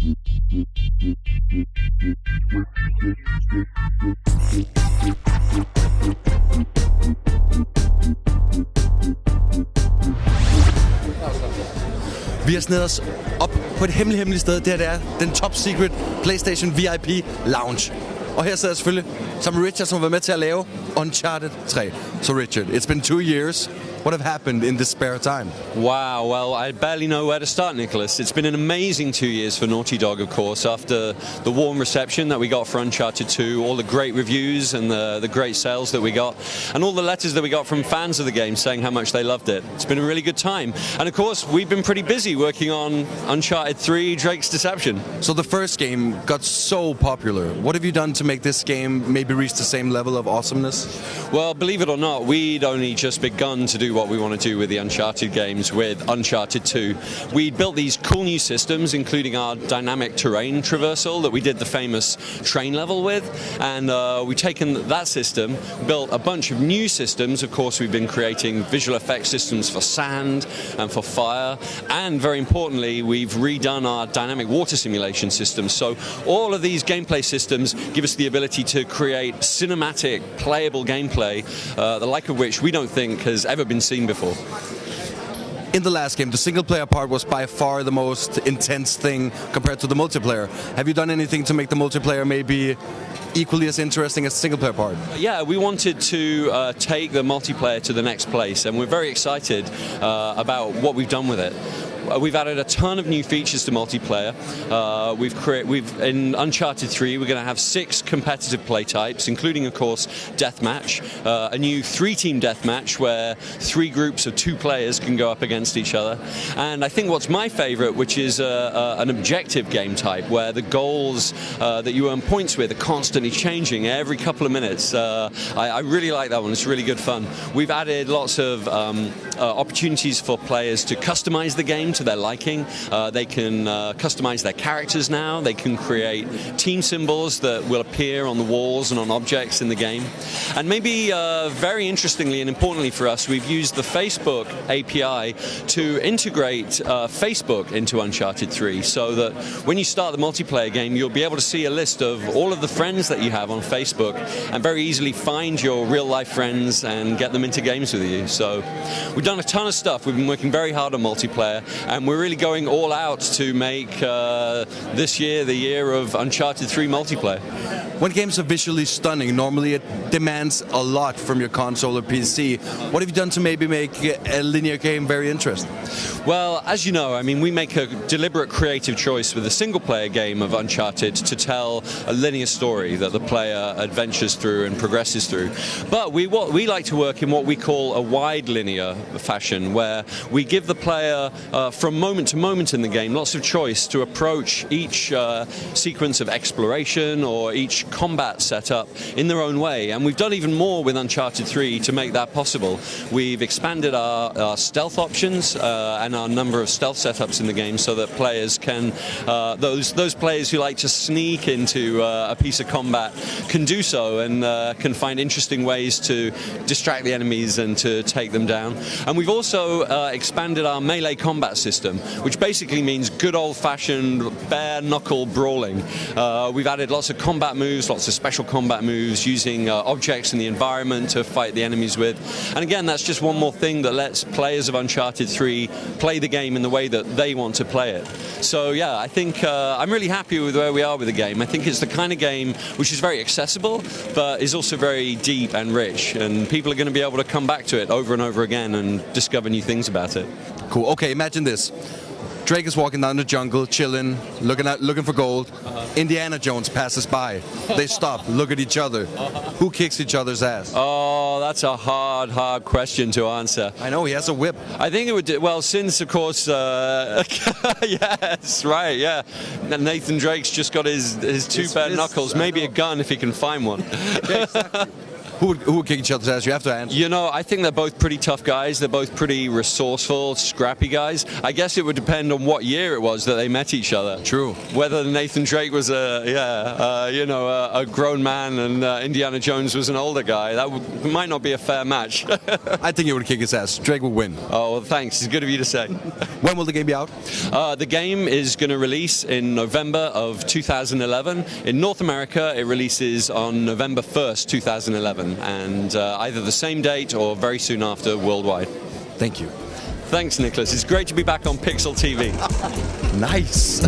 Vi har snedet os op på et hemmeligt sted. Det her det er den top secret PlayStation VIP Lounge. Og her sidder jeg selvfølgelig sammen med Richard, som har været med til at lave Uncharted 3. So Richard, it's been 2 years. What have happened in this spare time? Wow, well, I barely know where to start, Nicholas. It's been an amazing 2 years for Naughty Dog, of course, after the warm reception that we got for Uncharted 2, all the great reviews and the great sales that we got, and all the letters that we got from fans of the game saying how much they loved it. It's been a really good time. And of course, we've been pretty busy working on Uncharted 3, Drake's Deception. So the first game got so popular. What have you done to make this game maybe reach the same level of awesomeness? Well, believe it or not, we'd only just begun to do what we want to do with the Uncharted games with Uncharted 2. We built these cool new systems, including our dynamic terrain traversal that we did the famous train level with, and we've taken that system, built a bunch of new systems. Of course, we've been creating visual effects systems for sand and for fire, and very importantly, we've redone our dynamic water simulation systems. So all of these gameplay systems give us the ability to create cinematic, playable gameplay, the like of which we don't think has ever been seen before. In the last game, the single-player part was by far the most intense thing compared to the multiplayer. Have you done anything to make the multiplayer maybe equally as interesting as the single-player part? Yeah, we wanted to take the multiplayer to the next place, and we're very excited about what we've done with it. We've added a ton of new features to multiplayer. We've in Uncharted 3, we're going to have 6 competitive play types, including, of course, deathmatch, a new 3-team deathmatch where 3 groups of 2 players can go up against each other. And I think what's my favorite, which is an objective game type where the goals that you earn points with are constantly changing every couple of minutes. I really like that one. It's really good fun. We've added lots of opportunities for players to customize the game to their liking. They can customize their characters now. They can create team symbols that will appear on the walls and on objects in the game. And maybe very interestingly and importantly for us, we've used the Facebook API to integrate Facebook into Uncharted 3 so that when you start the multiplayer game, you'll be able to see a list of all of the friends that you have on Facebook and very easily find your real-life friends and get them into games with you. So we've done a ton of stuff. We've been working very hard on multiplayer, and we're really going all out to make this year the year of Uncharted 3 multiplayer. When games are visually stunning, normally it demands a lot from your console or PC. What have you done to maybe make a linear game very interesting? Well, as you know, I mean, we make a deliberate creative choice with a single-player game of Uncharted to tell a linear story that the player adventures through and progresses through. But we like to work in what we call a wide linear fashion, where we give the player, from moment to moment in the game, lots of choice to approach each sequence of exploration or each combat setup in their own way. And we've done even more with Uncharted 3 to make that possible. We've expanded our stealth options and our number of stealth setups in the game so that players can, those players who like to sneak into a piece of combat can do so and can find interesting ways to distract the enemies and to take them down. And we've also expanded our melee combat system, which basically means good old-fashioned bare-knuckle brawling. We've added lots of combat moves, lots of special combat moves, using objects in the environment to fight the enemies with. And again, that's just one more thing that lets players of Uncharted 3 play the game in the way that they want to play it. So yeah, I think I'm really happy with where we are with the game. I think it's the kind of game which is very accessible, but is also very deep and rich, and people are going to be able to come back to it over and over again and discover new things about it. Cool. Okay, imagine this. Drake is walking down the jungle, chilling, looking for gold. Indiana Jones passes by. They stop, look at each other. Who kicks each other's ass? Oh, that's a hard question to answer. I know, he has a whip. I think it would, well, since, of course, yes, right, yeah. Nathan Drake's just got his two bare knuckles, maybe a gun if he can find one. Yeah, exactly. Who would kick each other's ass? You have to answer. You know, I think they're both pretty tough guys. They're both pretty resourceful, scrappy guys. I guess it would depend on what year it was that they met each other. True. Whether Nathan Drake was a grown man and Indiana Jones was an older guy, that might not be a fair match. I think he would kick his ass. Drake would win. Oh, well, thanks. It's good of you to say. When will the game be out? The game is going to release in November of 2011. In North America, it releases on November 1st, 2011, and either the same date or very soon after worldwide. Thank you. Thanks, Nicholas. It's great to be back on Pixel TV. Nice.